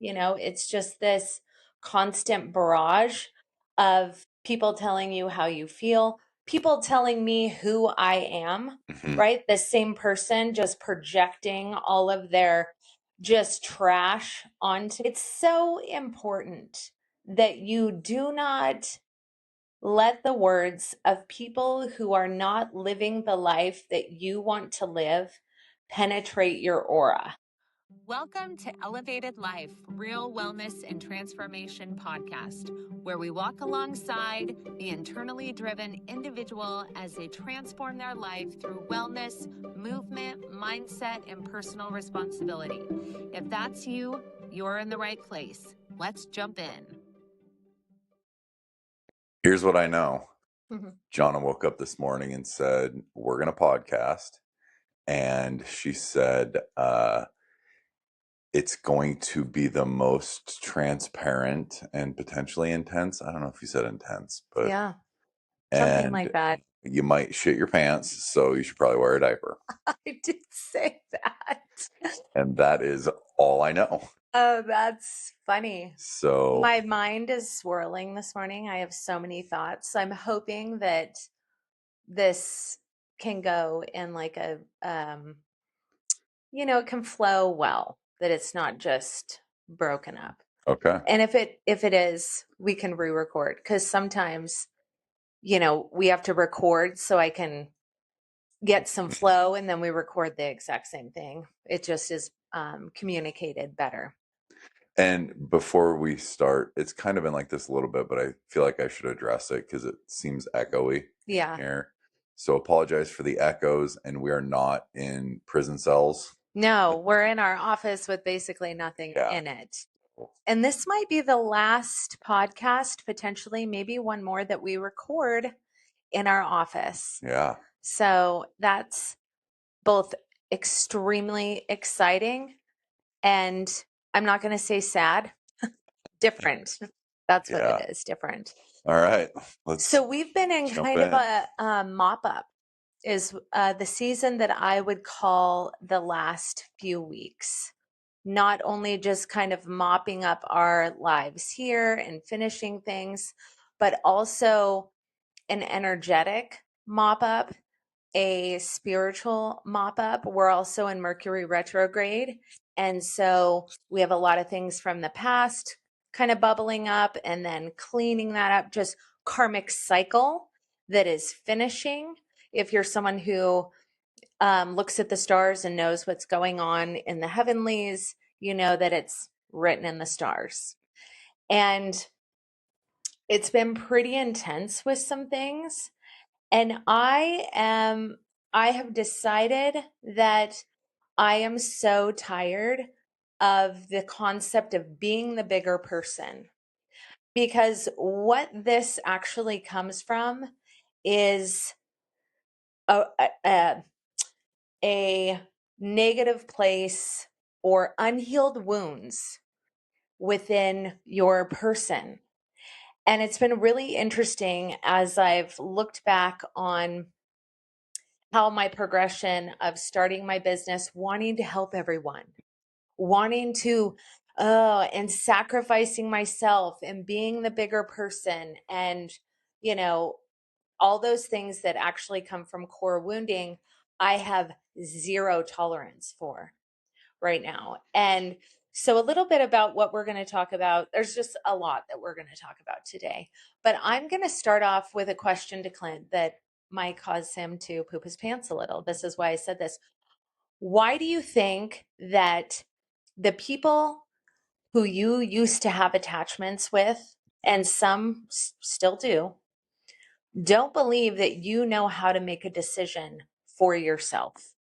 It's just this constant barrage of people telling you how you feel, people telling me who I am, Mhm. right? The same person just projecting all of their just trash onto. It's so important that you do not let the words of people who are not living the life that you want to live penetrate your aura. Welcome to Elevated Life, Real Wellness and Transformation Podcast, where we walk alongside the internally driven individual as they transform their life through wellness, movement, mindset, and personal responsibility. If that's you, you're in the right place. Let's jump in. Here's what I know. Mhm. Jonna woke up this morning and said, we're going to podcast. And she said, it's going to be the most transparent and potentially intense. I don't know if you said intense, but Yeah, something like and that. you might shit your pants, so you should probably wear a diaper. I did say that. And that is all I know. Oh, that's funny. So, My mind is swirling this morning. I have so many thoughts. I'm hoping that this can go in like it can flow well, that it's not just broken up. okay. And if it is, we can re-record, because sometimes, we have to record so I can get some flow, and then we record the exact same thing. It just is communicated better. And before we start, it's kind of been like this a little bit, but I feel like I should address it because it seems echoey Yeah. here. So apologize for the echoes, and we are not in prison cells. No, we're in our office with basically nothing Yeah. in it. And this might be the last podcast, potentially, maybe one more, that we record in our office. Yeah. So that's both extremely exciting and, I'm not going to say sad, different. That's what Yeah. it is, different. All right. Let's So we've been in jump kind of in. a mop-up, is the season that I would call the last few weeks. Not only just kind of mopping up our lives here and finishing things, but also an energetic mop up, a spiritual mop up. We're also in Mercury retrograde. And so we have a lot of things from the past kind of bubbling up, and then cleaning that up, just karmic cycle that is finishing. If you're someone who looks at the stars and knows what's going on in the heavenlies, you know that it's written in the stars. And it's been pretty intense with some things. And I have decided that I am so tired of the concept of being the bigger person, because what this actually comes from is a, a, a negative place or unhealed wounds within your person. And it's been really interesting as I've looked back on how my progression of starting my business, wanting to help everyone, wanting to, and sacrificing myself and being the bigger person, and, all those things that actually come from core wounding, I have zero tolerance for right now. And so, a little bit about what we're going to talk about. There's just a lot that we're going to talk about today. But I'm going to start off with a question to Clint that might cause him to poop his pants a little. This is why I said this. Why do you think that the people who you used to have attachments with, and some still do, don't believe that you know how to make a decision for yourself?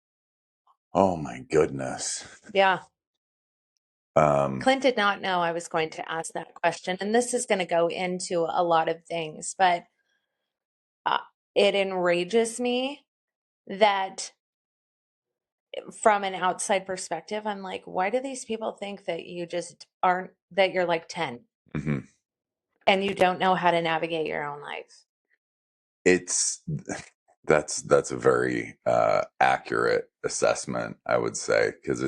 Oh my goodness. Yeah. Um, Clint did not know I was going to ask that question, and this is going to go into a lot of things, but uh, it enrages me that from an outside perspective, I'm like, why do these people think that you just aren't, that you're like 10 mhm. and you don't know how to navigate your own life? It's that's a very accurate assessment, I would say, because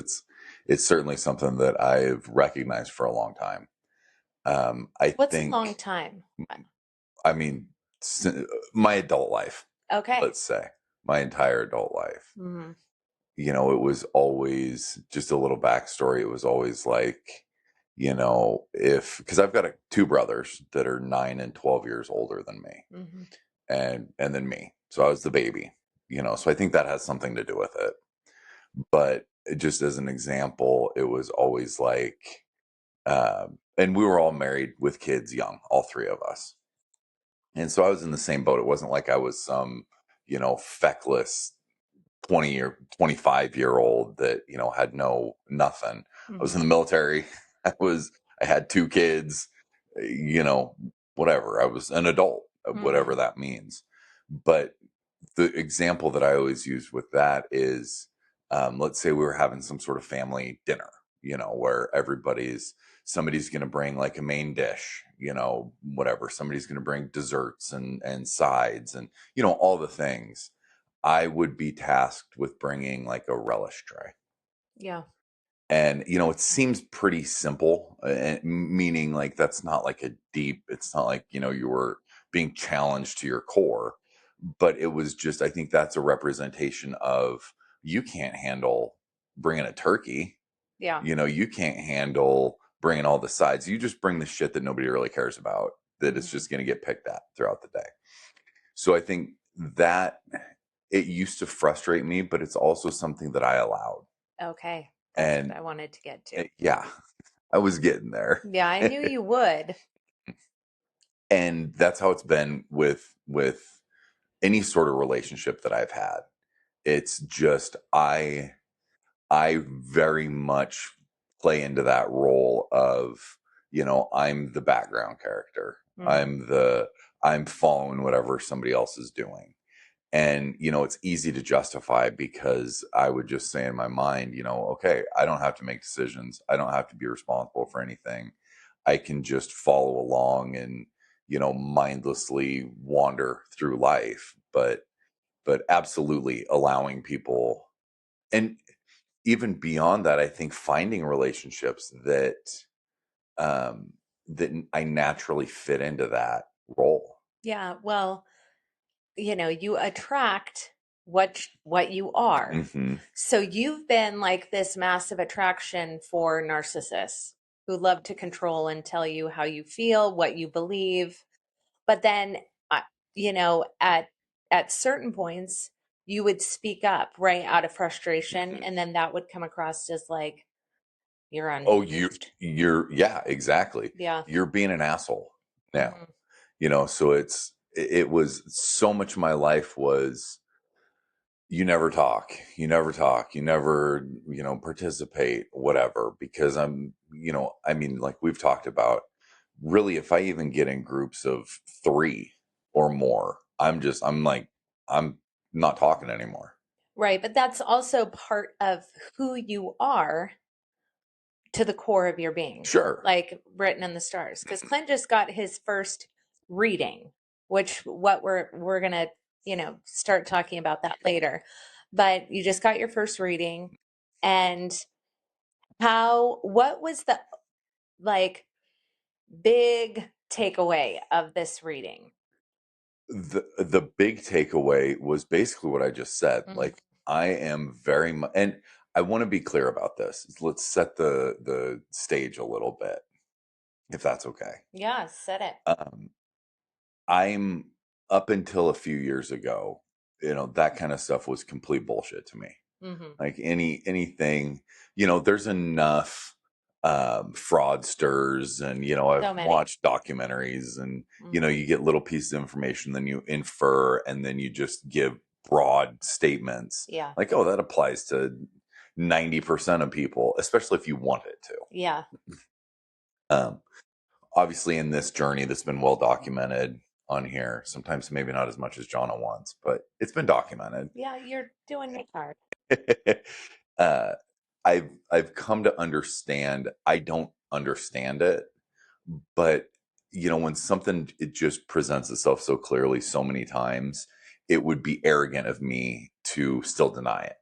it's certainly something that I've recognized for a long time. I What's a think, long time? I mean, my adult life, Okay. let's say, my entire adult life. Mm-hmm. You know, it was always just a little backstory. It was always like, you know, because I've got two brothers that are 9 and 12 years older than me, Mm-hmm. and then me. So I was the baby, you know. So I think that has something to do with it. But just as an example, it was always like, and we were all married with kids young, all three of us. And so I was in the same boat. It wasn't like I was some, you know, feckless 20 or 25-year-old that, you know, had nothing. I was in the military. I had two kids, you know, whatever. I was an adult, whatever that means. But the example that I always use with that is, let's say we were having some sort of family dinner, you know, where somebody's going to bring like a main dish, you know, whatever. Somebody's going to bring desserts and sides and, you know, all the things. I would be tasked with bringing like a relish tray. Yeah. And, you know, it seems pretty simple, meaning like that's not like it's not like, you know, you were being challenged to your core, but it was just, I think that's a representation of you can't handle bringing a turkey. Yeah. You know, you can't handle bringing all the sides. You just bring the shit that nobody really cares about, that it's just going to get picked at throughout the day. So I think that it used to frustrate me, but it's also something that I allowed. Okay. That's And what I wanted to get to. yeah, I was getting there. Yeah, I knew you would. And that's how it's been with any sort of relationship that I've had. It's just I very much play into that role of, you know, I'm the background character. I'm following whatever somebody else is doing. And, you know, it's easy to justify because I would just say in my mind, you know, okay, I don't have to make decisions. I don't have to be responsible for anything. I can just follow along and, you know, mindlessly wander through life. But absolutely allowing people, and even beyond that, I think finding relationships that I naturally fit into that role. Yeah. Well, you know, you attract what you are. Mm-hmm. So you've been like this massive attraction for narcissists who love to control and tell you how you feel, what you believe. But then, uh, you know, at certain points, you would speak up right out of frustration, Mm-hmm. and then that would come across as like you're Oh, unhinged. yeah, exactly. Yeah. You're being an asshole now, Mhm. you know, so it was so much of my life was, you never talk, you never talk, you never, you know, participate, whatever, because you know, I mean, like we've talked about, really, if I even get in groups of 3 or more, I'm like, I'm not talking anymore. Right, but that's also part of who you are to the core of your being, Sure. like written in the stars. Because Clint just got his first reading, which what we're gonna, you know, start talking about that later. But you just got your first reading, and what was the like big takeaway of this reading? The big takeaway was basically what I just said. Mhm. Like, I am very much, and I want to be clear about this. Let's set the stage a little bit, if that's okay. Yeah, said it. I'm up until a few years ago, you know, that kind of stuff was complete bullshit to me. Hmm. Like anything, you know, there's enough fraudsters, and, you know, I've So many. watched documentaries, and, you know, you get little pieces of information, then you infer, and then you just give broad statements. Yeah. Like, oh, that applies to 90% of people, especially if you want it to. Yeah. Um, Obviously, in this journey that's been well documented on here, sometimes maybe not as much as Jonna wants, but it's been documented. Yeah, you're doing your part. uh, I've come to understand. I don't understand it, but, you know, when something, it just presents itself so clearly so many times, it would be arrogant of me to still deny it.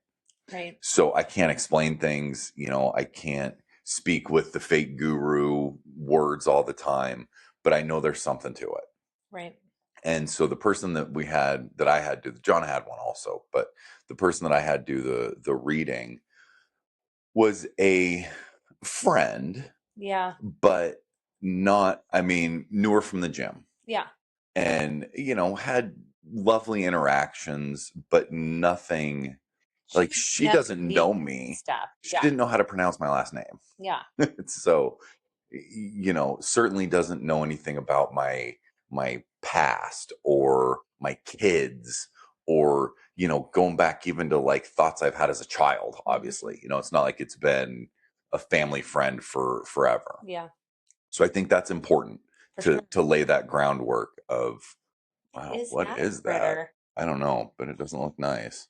Right. So I can't explain things, I can't speak with the fake guru words all the time, but I know there's something to it. Right. And so the person that I had do, John had one also, but the person that I had do the reading was a friend, Yeah. but not, knew her from the gym Yeah. and, had lovely interactions, but nothing like she No doesn't deep know me. stuff. She Yeah. didn't know how to pronounce my last name. Yeah. So, certainly doesn't know anything about my past or my kids or, going back even to like thoughts I've had as a child, obviously. It's not like it's been a family friend for forever. Yeah. So I think that's important to lay that groundwork of, wow, what is that? I don't know, but it doesn't look nice.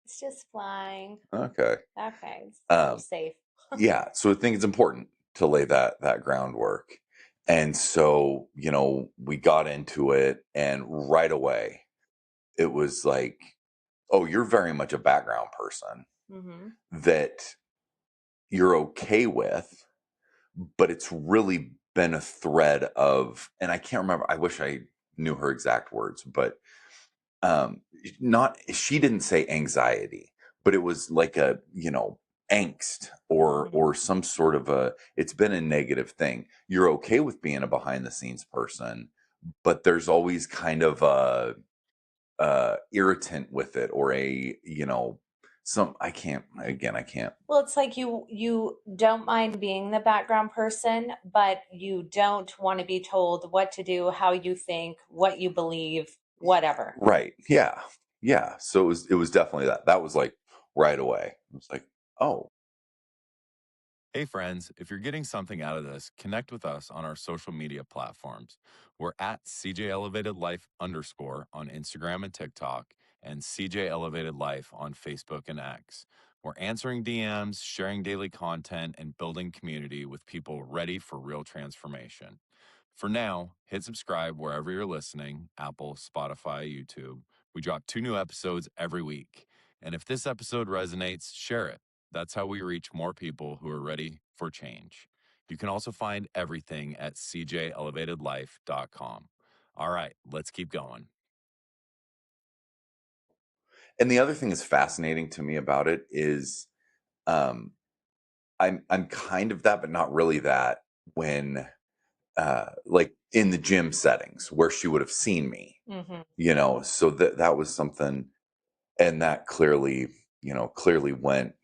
It's just flying. Okay. Okay. It's safe. Yeah. So I think it's important to lay that groundwork. And so, we got into it and right away it was like, oh, you're very much a background person that you're okay with, but it's really been a thread of, and I can't remember, I wish I knew her exact words, but not, she didn't say anxiety, but it was like a, angst or some sort of it's been a negative thing. You're okay with being a behind the scenes person, but there's always kind of a irritant with it or a, I can't. Well, it's like you don't mind being the background person, but you don't want to be told what to do, how you think, what you believe, whatever. Right. Yeah. Yeah. So it was definitely that was like right away. It was like, oh. Hey friends, if you're getting something out of this, connect with us on our social media platforms. We're at CJ Elevated Life _ on Instagram and TikTok, and CJ Elevated Life on Facebook and X. We're answering DMs, sharing daily content, and building community with people ready for real transformation. For now, hit subscribe wherever you're listening, Apple, Spotify, YouTube. We drop 2 new episodes every week. And if this episode resonates, share it. That's how we reach more people who are ready for change. You can also find everything at cjelevatedlife.com. All right, let's keep going. And the other thing that's fascinating to me about it is um I'm kind of that, but not really that when like in the gym settings where she would have seen me, so that was something, and that clearly went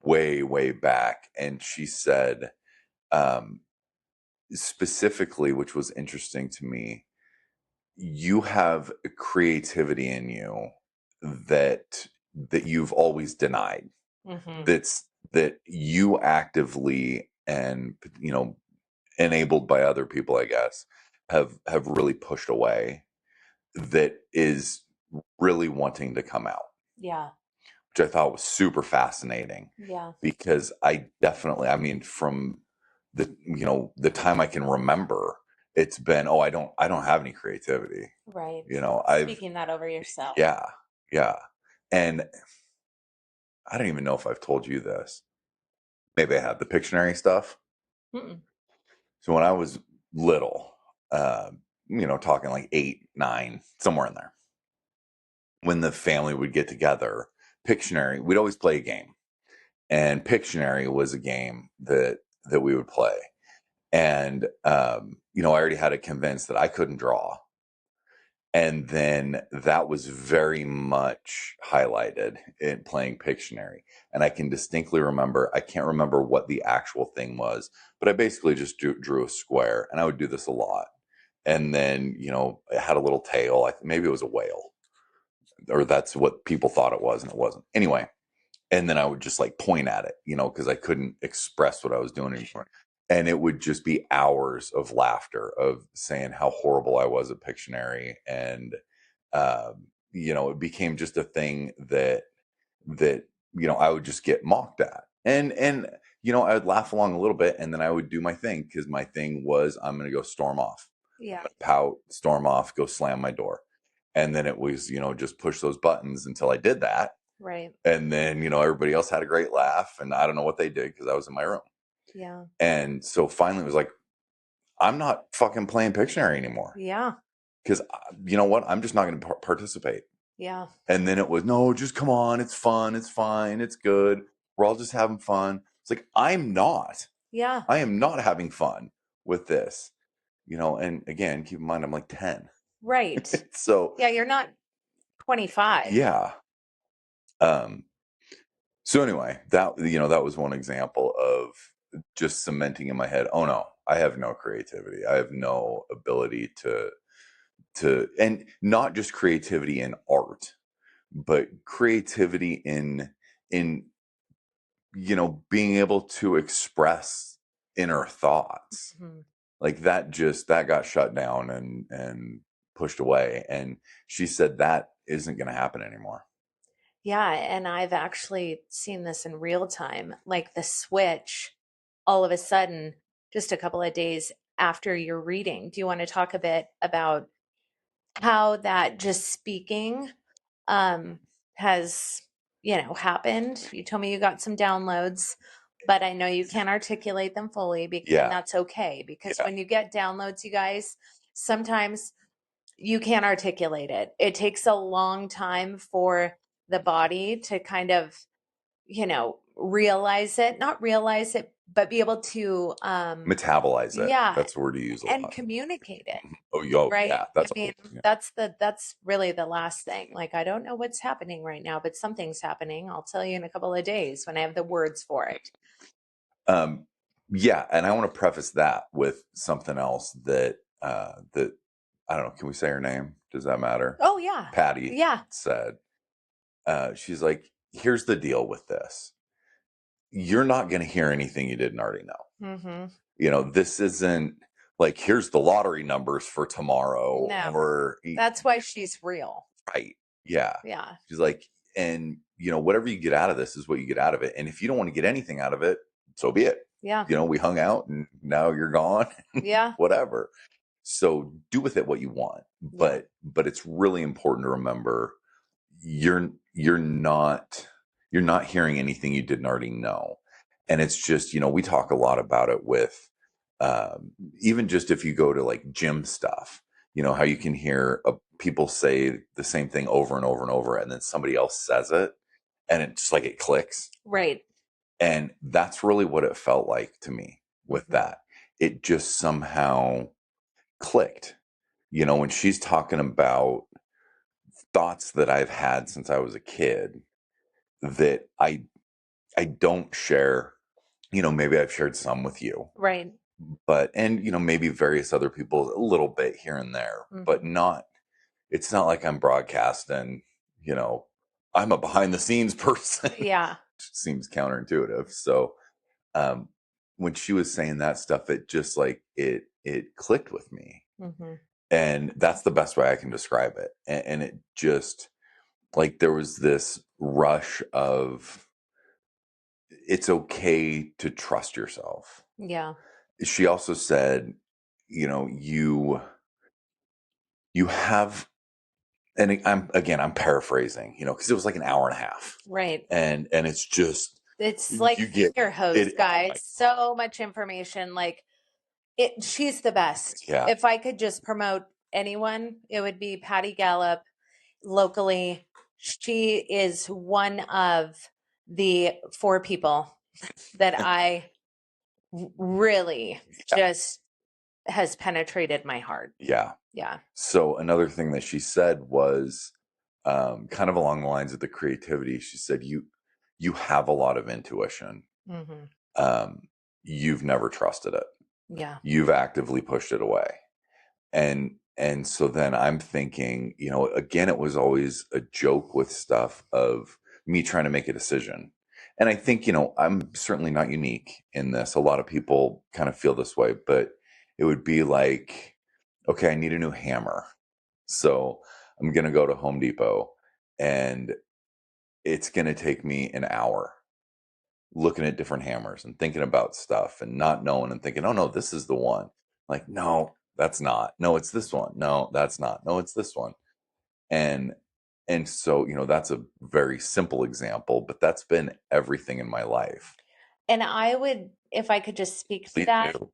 way, way back. And she said, um, specifically, which was interesting to me, you have a creativity in you that you've always denied. That you actively and enabled by other people, I guess, have really pushed away. That is really wanting to come out. Yeah. Which I thought was super fascinating. Yeah. Because I definitely, from the time I can remember, it's been, oh, I don't have any creativity. Right. I've Speaking that over yourself. Yeah. Yeah. And I don't even know if I've told you this. Maybe I have the Pictionary stuff. So when I was little, talking like 8, 9, somewhere in there, when the family would get together, Pictionary, we'd always play a game. And Pictionary was a game that we would play. And, I already had it convinced that I couldn't draw. And then that was very much highlighted in playing Pictionary. And I can distinctly remember, I can't remember what the actual thing was, but I basically just drew a square, and I would do this a lot. And then, it had a little tail. Maybe it was a whale, or that's what people thought it was, and it wasn't. Anyway, and then I would just like point at it, because I couldn't express what I was doing anymore. And it would just be hours of laughter of saying how horrible I was at Pictionary. And, it became just a thing that, I would just get mocked at. And, I would laugh along a little bit, and then I would do my thing, because my thing was, I'm going to go storm off. Yeah. Pout, storm off, go slam my door. And then it was, just push those buttons until I did that. Right. And then, everybody else had a great laugh, and I don't know what they did because I was in my room. Yeah. And so finally it was like, I'm not fucking playing Pictionary anymore. Yeah. Because you know what? I'm just not going to participate. Yeah. And then it was, no, just come on. It's fun. It's fine. It's good. We're all just having fun. It's like, I'm not. Yeah. I am not having fun with this. And again, keep in mind, I'm like 10. Right. So Yeah, you're not 25. yeah. So anyway, that was one example of just cementing in my head, oh no, I have no creativity. I have no ability to and not just creativity in art, but creativity in being able to express inner thoughts. Mhm. Like that got shut down and pushed away. And she said that isn't going to happen anymore. Yeah, and I've actually seen this in real time, like the switch all of a sudden, just a couple of days after your reading. Do you want to talk a bit about how that just speaking has, happened? You told me you got some downloads, but I know you can't articulate them fully, and Yeah. that's okay, because Yeah. when you get downloads, you guys, sometimes you can't articulate it. It takes a long time for the body to kind of, not realize it, but be able to Metabolize it. yeah, That's the word you use a and lot. communicate it. Right? Yeah, That's I mean, yeah. that's really the last thing. Like, I don't know what's happening right now, but something's happening. I'll tell you in a couple of days when I have the words for it. Yeah, and I want to preface that with something else that I don't know, can we say her name? Does that matter? Oh yeah. Patty Yeah. said, she's like, here's the deal with this. You're not going to hear anything you didn't already know. Mm-hmm. This isn't like, here's the lottery numbers for tomorrow. No. Or That's why she's real. right. Yeah. Yeah. She's like, and whatever you get out of this is what you get out of it. And if you don't want to get anything out of it, so be it. Yeah. We hung out and now you're gone. Yeah. Whatever. So do with it what you want. But it's really important to remember you're not hearing anything you didn't already know. And it's just, we talk a lot about it with even just if you go to like gym stuff, how you can hear people say the same thing over and over and over, and then somebody else says it and it's like it clicks. Right. And that's really what it felt like to me with that. It just somehow clicked, when she's talking about thoughts that I've had since I was a kid that I don't share, maybe I've shared some with you. Right. But, and, maybe various other people a little bit here and there, but it's not like I'm broadcasting, I'm a behind the scenes person. Yeah. Seems counterintuitive. So, when she was saying that stuff, it just like, it clicked with me. And that's the best way I can describe it. And it just like, there was this rush of, it's okay to trust yourself. Yeah. She also said, you have, and I'm paraphrasing, because it was like an hour and a half. Right. And it's just, it's like fire hose, guys. So much information. Like she's the best. Yeah. If I could just promote anyone, it would be Patty Gallup locally. She is one of the 4 people that I really just has penetrated my heart. Yeah. Yeah. So another thing that she said was kind of along the lines of the creativity. She said, you have a lot of intuition. You've never trusted it. Yeah. You've actively pushed it away. And so then I'm thinking, again, it was always a joke with stuff of me trying to make a decision. And I think, I'm certainly not unique in this. A lot of people kind of feel this way, but it would be like, okay, I need a new hammer. So I'm going to go to Home Depot and it's going to take me an hour looking at different hammers and thinking about stuff and not knowing and thinking, oh no, this is the one. Like, no, that's not. No, it's this one. No, that's not. No, it's this one. And And so, that's a very simple example, but that's been everything in my life. And I would, if I could just speak to Please that, do.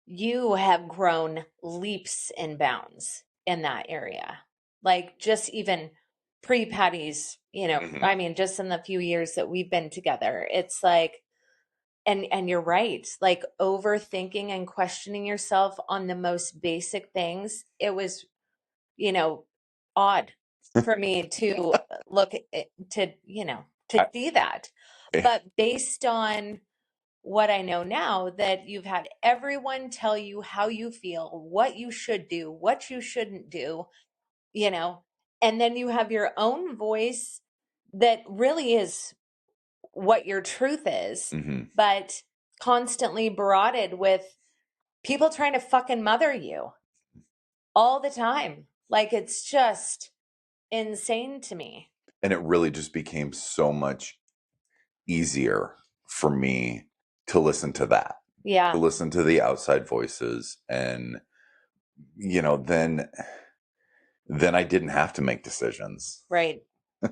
you have grown leaps and bounds in that area. Like just even pre-Patty's, Mhm. I mean, just in the few years that we've been together, it's like, and you're right, like overthinking and questioning yourself on the most basic things. It was, you know, odd for me to look at, to I, see that. But based on what I know now, that you've had everyone tell you how you feel, what you should do, what you shouldn't do, you know, and then you have your own voice that really is what your truth is, mhm. but constantly barraged with people trying to fucking mother you all the time. Like it's just insane to me. And it really just became so much easier for me to listen to that, to Yeah, listen to the outside voices. And, then I didn't have to make decisions. right.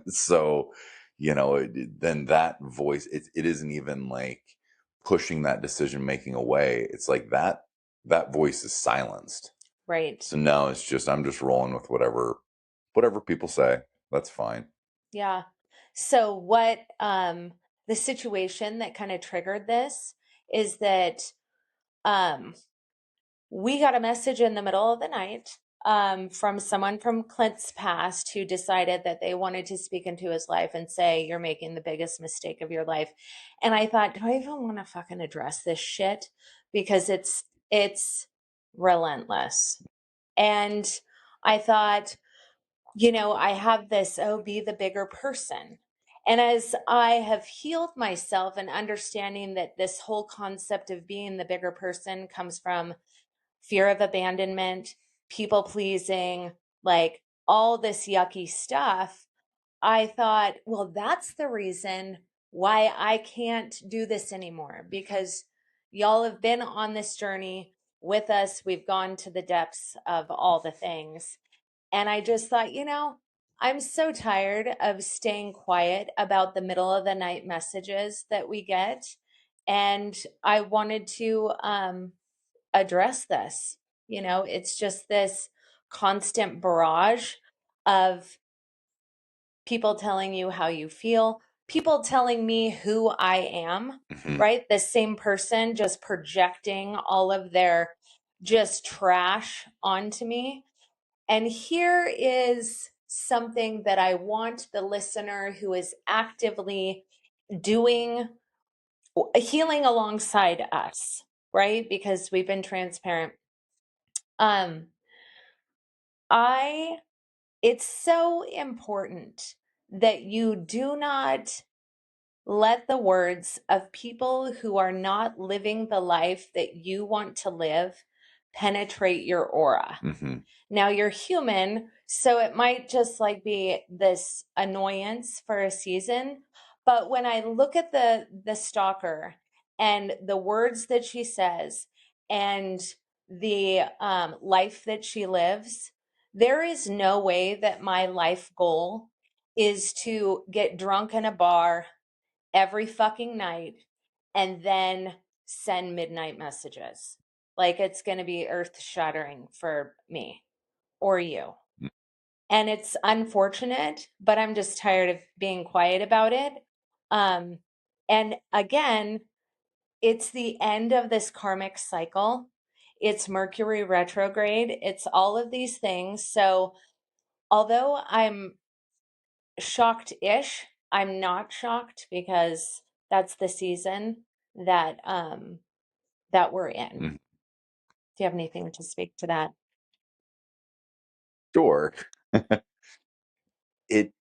So, then that voice, it isn't even like pushing that decision making away. It's like that voice is silenced. Right. So now it's just, I'm just rolling with whatever people say. That's fine. Yeah. So what the situation that kind of triggered this is that um we got a message in the middle of the night from someone from Clint's past who decided that they wanted to speak into his life and say, "You're making the biggest mistake of your life." And I thought, do I even want to fucking address this shit? Because it's relentless. And I thought, I have this, oh, be the bigger person. And as I have healed myself and understanding that this whole concept of being the bigger person comes from fear of abandonment, people pleasing, like all this yucky stuff, I thought, well, that's the reason why I can't do this anymore, because y'all have been on this journey with us. We've gone to the depths of all the things. And I just thought, I'm so tired of staying quiet about the middle of the night messages that we get. And I wanted to address this. It's just this constant barrage of people telling you how you feel, people telling me who I am, Mhm. right? The same person just projecting all of their just trash onto me. And here is something that I want the listener who is actively doing healing alongside us, right? Because we've been transparent. Um, I it's so important that you do not let the words of people who are not living the life that you want to live penetrate your aura. Mhm. Now you're human, so it might just like be this annoyance for a season. But when I look at the stalker and the words that she says and the life that she lives, there is no way that my life goal is to get drunk in a bar every fucking night and then send midnight messages. Like it's going to be earth shattering for me or you. Mm. And it's unfortunate, but I'm just tired of being quiet about it. Um, and again, it's the end of this karmic cycle. It's Mercury retrograde. It's all of these things. So, although I'm shocked-ish, I'm not shocked because that's the season that we're in. Mhm. Do you have anything to speak to that? Sure. It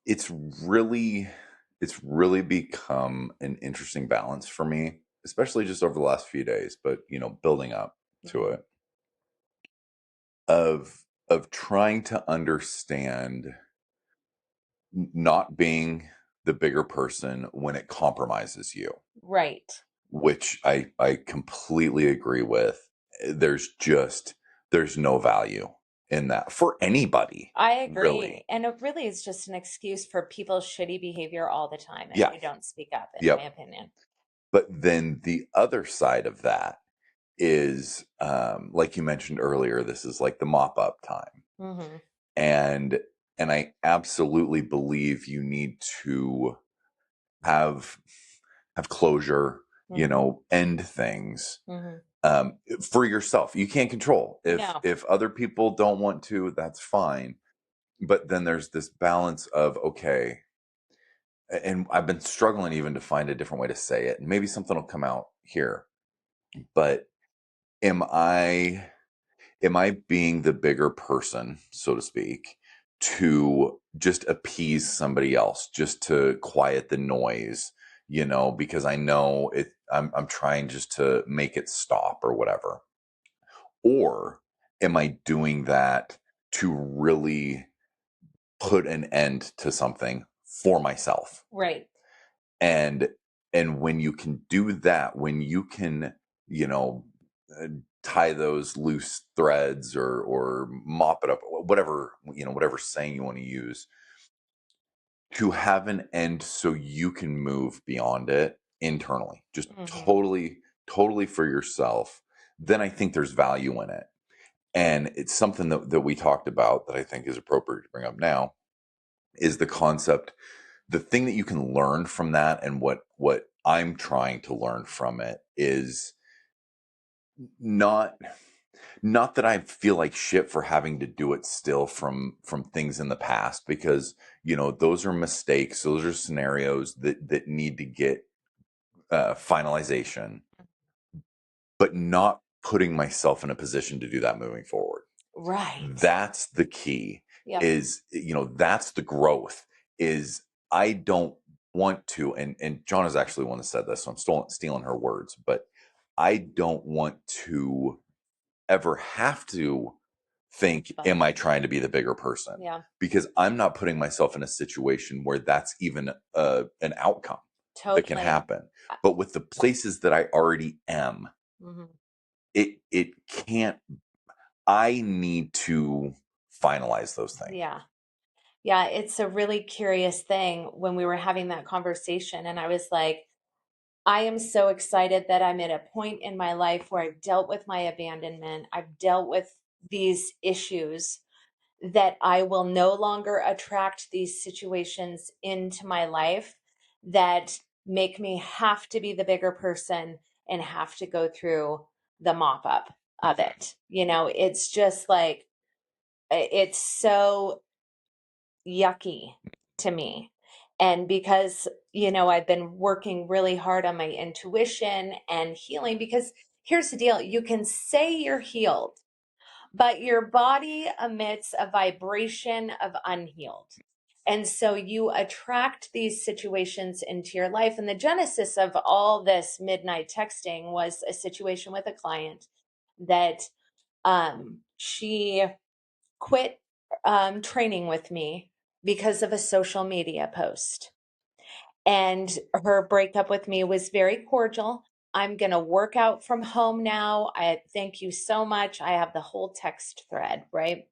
it's really it's really become an interesting balance for me, especially just over the last few days, but building up to Mhm. it, of trying to understand not being the bigger person when it compromises you, Right. which I completely agree with. There's no value in that for anybody. I agree. Really. And it really is just an excuse for people's shitty behavior all the time if Yeah. they don't speak up, in Yep. my opinion. But then the other side of that is, like you mentioned earlier, this is like the mop-up time. Mm-hmm. And I absolutely believe you need to have closure, Mm-hmm. end things. Mm-hmm. For yourself. You can't control. No. If other people don't want to, that's fine. But then there's this balance of, okay, and I've been struggling even to find a different way to say it. And maybe something will come out here. But am I being the bigger person, so to speak, to just appease somebody else, just to quiet the noise, because I know I'm trying just to make it stop or whatever. Or am I doing that to really put an end to something for myself? Right. And when you can do that, when you can, you know, tie those loose threads or mop it up, whatever, whatever saying you want to use, to have an end so you can move beyond it internally, just totally for yourself, then I think there's value in it. And it's something that we talked about that I think is appropriate to bring up now is the concept, the thing that you can learn from that, and what I'm trying to learn from it is not that I feel like shit for having to do it still from things in the past, because those are mistakes, those are scenarios that need to get finalization, but not putting myself in a position to do that moving forward. Right. That's the key. Yep. Is that's the growth. Is I don't want to, and John is actually one that said this, so I'm stealing her words, but I don't want to ever have to think, am I trying to be the bigger person? Yeah. Because I'm not putting myself in a situation where that's even an outcome that can happen. But with the places that I already am, it can't. I need to finalize those things. Yeah. Yeah, it's a really curious thing when we were having that conversation. And I was like, I am so excited that I'm at a point in my life where I've dealt with my abandonment. I've dealt with these issues, that I will no longer attract these situations into my life that make me have to be the bigger person and have to go through the mop up of it. It's just like, it's so yucky to me. And because, I've been working really hard on my intuition and healing, because here's the deal, you can say you're healed, but your body emits a vibration of unhealed. And so you attract these situations into your life. And the genesis of all this midnight texting was a situation with a client that she quit training with me because of a social media post. And her breakup with me was very cordial. I'm going to work out from home now. I thank you so much. I have the whole text thread, right?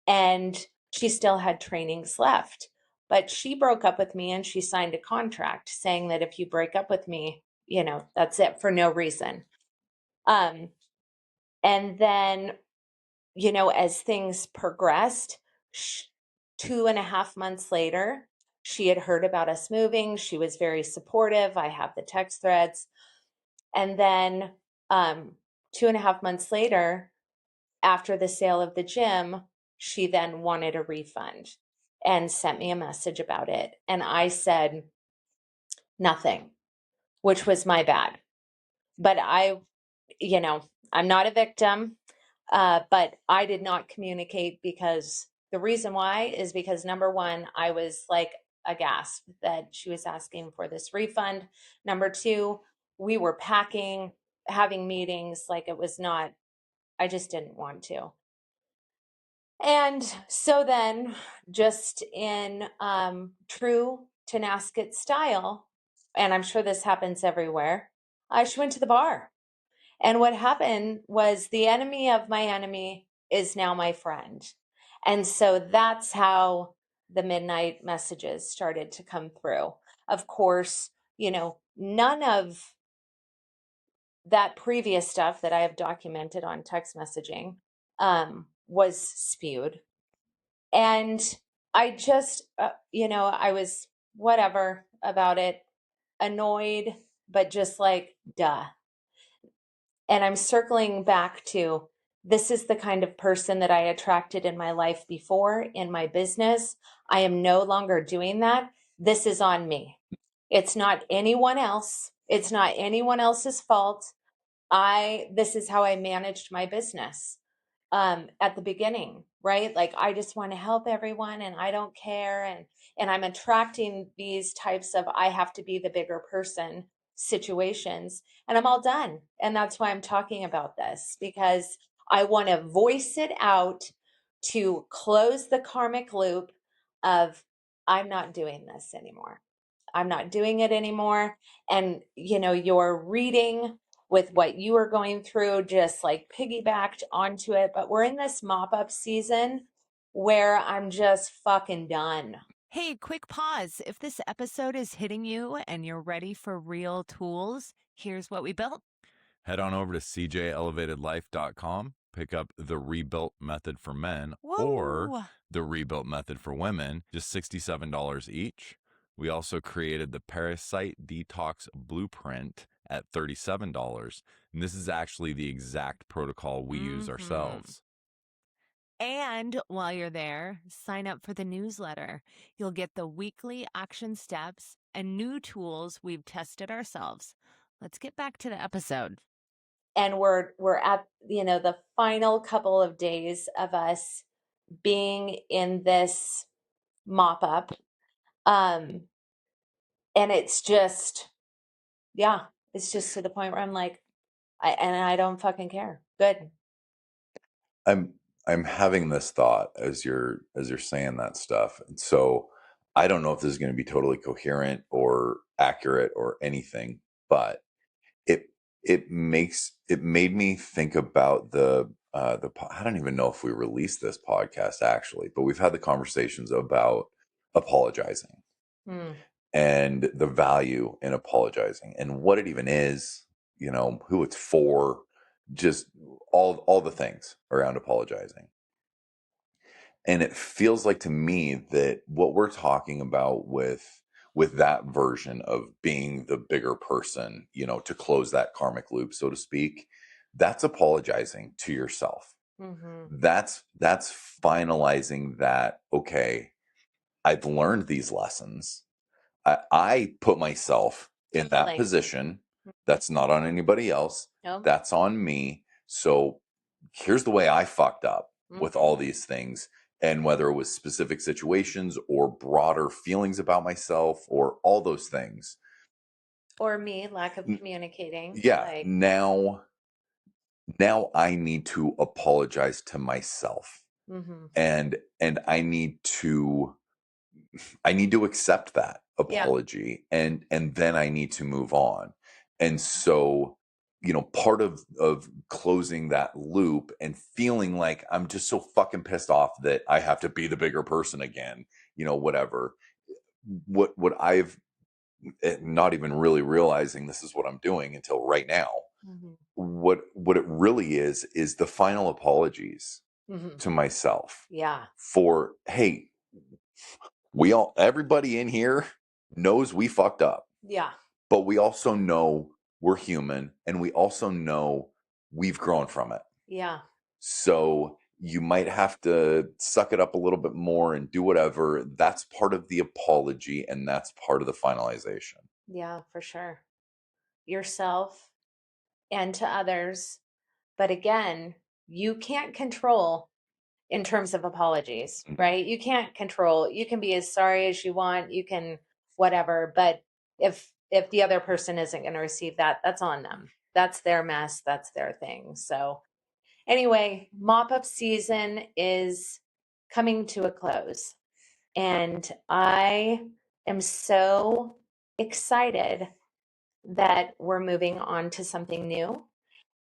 And she still had trainings left. But she broke up with me and she signed a contract saying that if you break up with me, that's it, for no reason. And then, as things progressed, 2.5 months later, she had heard about us moving. She was very supportive. I have the text threads. And then 2.5 months later, after the sale of the gym, she then wanted a refund and sent me a message about it. And I said nothing, which was my bad. But I'm not a victim, but I did not communicate, because the reason why is because, number one, I was like aghast that she was asking for this refund. Number two, we were packing, having meetings, like it was not, I just didn't want to. And so then, just in true Tenasket style, and I'm sure this happens everywhere, she went to the bar. And what happened was, the enemy of my enemy is now my friend. And so that's how the midnight messages started to come through. Of course, none of that previous stuff that I have documented on text messaging was spewed. And I just, I was whatever about it, annoyed, but just like, duh. And I'm circling back to this is the kind of person that I attracted in my life before, in my business. I am no longer doing that. This is on me. It's not anyone else. It's not anyone else's fault. This is how I managed my business at the beginning, right? Like I just want to help everyone and I don't care. And I'm attracting these types of I have to be the bigger person situations, and I'm all done. And that's why I'm talking about this, because I want to voice it out to close the karmic loop of I'm not doing this anymore. I'm not doing it anymore. And, your reading with what you are going through just like piggybacked onto it. But we're in this mop up season where I'm just fucking done. Hey, quick pause. If this episode is hitting you and you're ready for real tools, here's what we built. Head on over to cjelevatedlife.com, pick up the Rebuilt Method for Men or Whoa. the Rebuilt Method for Women, just $67 each. We also created the Parasite Detox Blueprint at $37. And this is actually the exact protocol we use ourselves. And while you're there, sign up for the newsletter. You'll get the weekly action steps and new tools we've tested ourselves. Let's get back to the episode. And we're at, the final couple of days of us being in this mop up. And it's just, it's just to the point where I'm like, I don't fucking care. Good. I'm having this thought as you're saying that stuff. And so I don't know if this is going to be totally coherent or accurate or anything, but it made me think about I don't even know if we released this podcast actually, but we've had the conversations about apologizing and the value in apologizing and what it even is, who it's for, just all the things around apologizing. And it feels like to me that what we're talking about with that version of being the bigger person, to close that karmic loop, so to speak, that's apologizing to yourself. That's finalizing that, okay, I've learned these lessons. I put myself in that position. That's not on anybody else. Nope. That's on me. So here's the way I fucked up with all these things. And whether it was specific situations or broader feelings about myself or all those things. Or me, lack of communicating. Yeah. Now I need to apologize to myself. And I need to accept that apology, and then I need to move on. And so, part of closing that loop and feeling like I'm just so fucking pissed off that I have to be the bigger person again, whatever. What I've not even really realizing this is what I'm doing until right now. What it really is the final apologies to myself. Yeah. For, hey, everybody in here knows we fucked up. Yeah. But we also know we're human, and we also know we've grown from it. Yeah. So you might have to suck it up a little bit more and do whatever. That's part of the apology, and that's part of the finalization. Yeah, for sure. Yourself and to others. But again, you can't control in terms of apologies, right? You can't control. You can be as sorry as you want. You can whatever. But if the other person isn't going to receive that, that's on them. That's their mess. That's their thing. So anyway, mop-up season is coming to a close. And I am so excited that we're moving on to something new.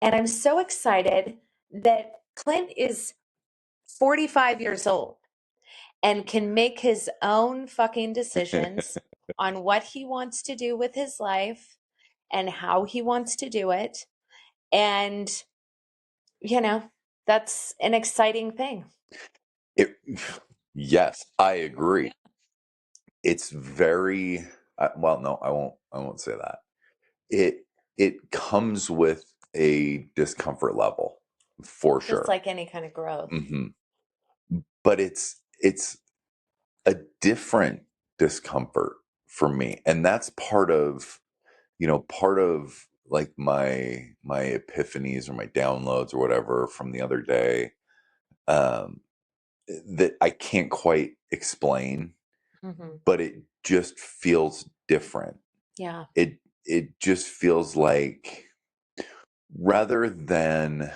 And I'm so excited that Clint is 45 years old and can make his own fucking decisions on what he wants to do with his life and how he wants to do it. And, you know, that's an exciting thing. Yes, I agree. It's very well. No, I won't. I won't say that. It comes with a discomfort level for Just sure. like any kind of growth. But it's a different discomfort for me, and that's part of like my epiphanies or my downloads or whatever from the other day, that I can't quite explain, but it just feels different. Yeah. It just feels like rather than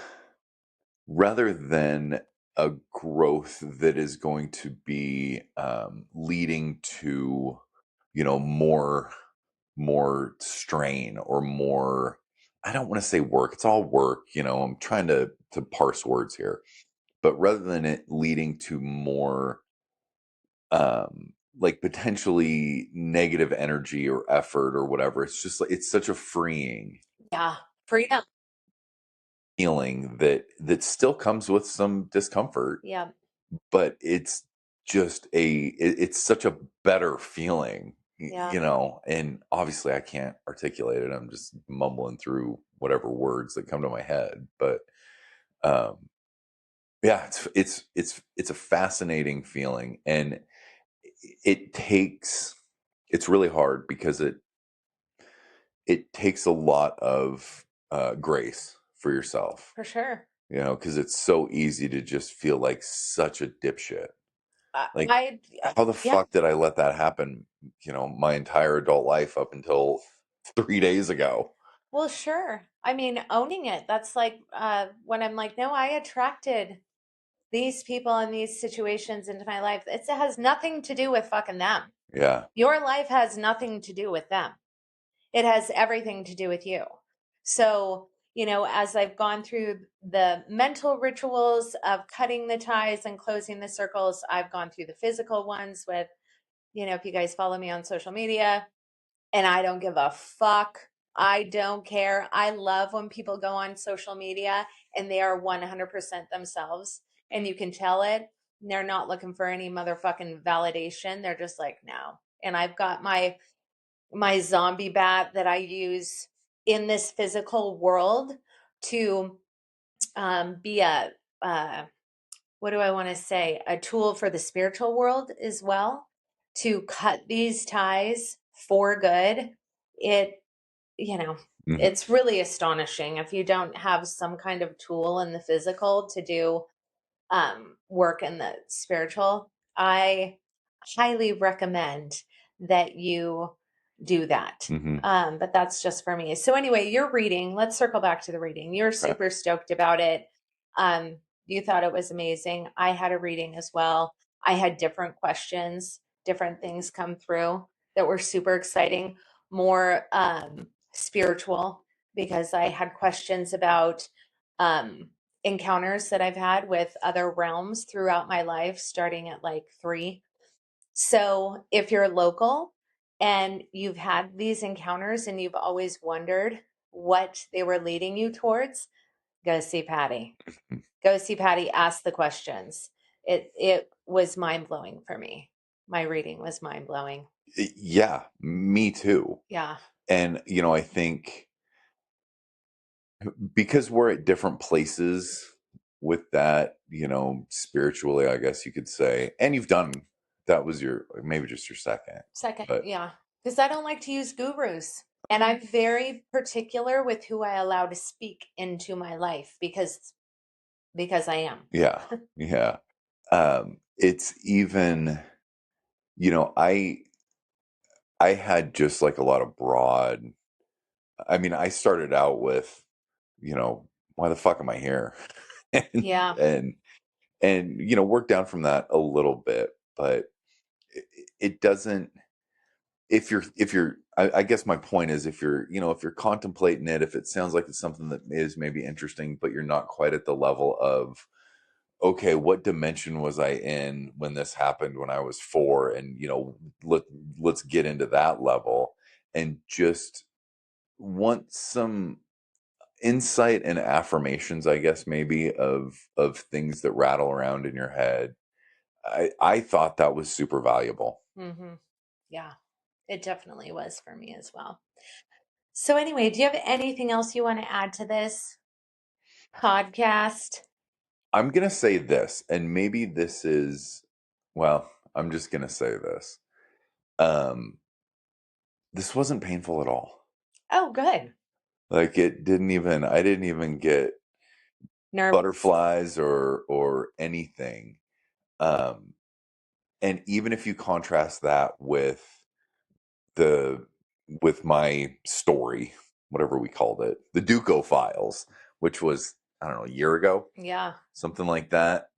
a growth that is going to be leading to more strain or more, I don't want to say work, it's all work, I'm trying to parse words here, but rather than it leading to more like potentially negative energy or effort or whatever, it's just like it's such a freeing Freedom. feeling that still comes with some discomfort, Yeah. but it's just it's such a better feeling. And obviously I can't articulate it, I'm just mumbling through whatever words that come to my head, but yeah, it's a fascinating feeling, and it's really hard because it takes a lot of grace for yourself, For sure. because it's so easy to just feel like such a dipshit. Like, how the yeah. fuck did I let that happen, my entire adult life up until 3 days ago? Well, sure. I mean, owning it. That's like when I'm like, no, I attracted these people and these situations into my life. It has nothing to do with fucking them. Yeah. Your life has nothing to do with them. It has everything to do with you. So, as I've gone through the mental rituals of cutting the ties and closing the circles, I've gone through the physical ones with, if you guys follow me on social media, and I don't give a fuck. I don't care. I love when people go on social media and they are 100% themselves, and you can tell it. They're not looking for any motherfucking validation. They're just like, no. And I've got my zombie bat that I use in this physical world to be what do I want to say? A tool for the spiritual world as well, to cut these ties for good. It, it's really astonishing if you don't have some kind of tool in the physical to do work in the spiritual. I highly recommend that you do that. But that's just for me. So anyway, your reading, let's circle back to the reading. You're super stoked about it. You thought it was amazing. I had a reading as well. I had different questions, different things come through that were super exciting, more spiritual, because I had questions about encounters that I've had with other realms throughout my life, starting at like 3. So if you're local and you've had these encounters and you've always wondered what they were leading you towards, go see Patty. Go see Patty, ask the questions. It was mind-blowing for me. My reading was mind-blowing. Yeah, me too. Yeah. And I think because we're at different places with that, spiritually, I guess you could say, and that was maybe just your second. But Yeah. Because I don't like to use gurus. And I'm very particular with who I allow to speak into my life because I am. yeah, yeah. It's even, I had just like a lot of broad. I mean, I started out with, why the fuck am I here? and, Yeah. and work down from that a little bit, but it doesn't. If you're, I guess my point is, if you're contemplating it, if it sounds like it's something that is maybe interesting, but you're not quite at the level of okay, what dimension was I in when this happened when I was 4? And, let's get into that level and just want some insight and affirmations, I guess, maybe of things that rattle around in your head. I thought that was super valuable. Mm-hmm. Yeah, it definitely was for me as well. So anyway, do you have anything else you want to add to this podcast? I'm going to say this, and maybe this is, well, I'm just going to say this. This wasn't painful at all. Oh, good. Like I didn't even get Nerve. butterflies or anything. And even if you contrast that with my story, whatever we called it, the Duco files, which was, I don't know, a year ago, Yeah. something like that.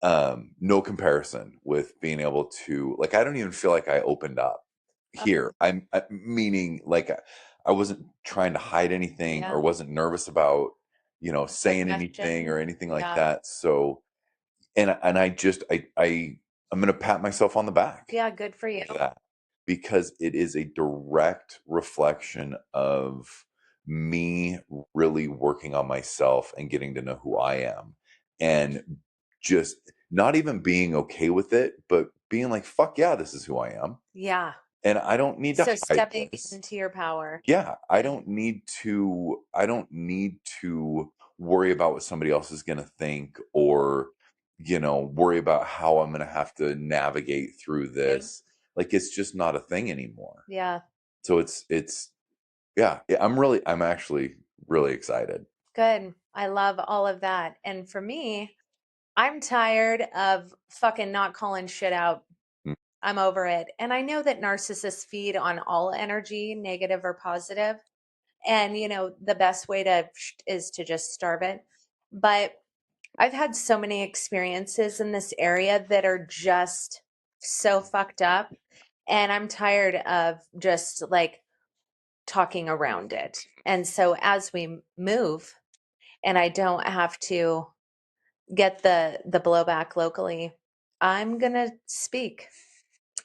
No comparison with being able to, like, I don't even feel like I opened up here. Meaning like I wasn't trying to hide anything or wasn't nervous about, saying anything or anything like that. So, and I just, I'm going to pat myself on the back. Yeah. Good for you. For that, because it is a direct reflection of me really working on myself and getting to know who I am, and just not even being okay with it, but being like, fuck yeah, this is who I am. Yeah. And I don't need to So hide stepping this. into your power. Yeah, I don't need to worry about what somebody else is going to think, or worry about how I'm going to have to navigate through this. Like, it's just not a thing anymore. Yeah. So I'm actually really excited. Good. I love all of that. And for me, I'm tired of fucking not calling shit out. Mm. I'm over it. And I know that narcissists feed on all energy, negative or positive. And, the best way is to just starve it. But I've had so many experiences in this area that are just so fucked up. And I'm tired of just like talking around it. And so as we move, and I don't have to get the blowback locally, I'm going to speak.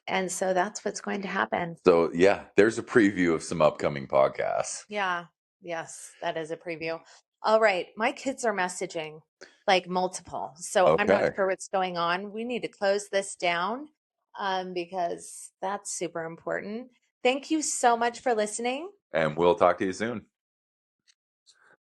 And so that's what's going to happen. So yeah, there's a preview of some upcoming podcasts. Yeah. Yes, that is a preview. All right. My kids are messaging like multiple. So I'm not sure what's going on. We need to close this down because that's super important. Thank you so much for listening. And we'll talk to you soon.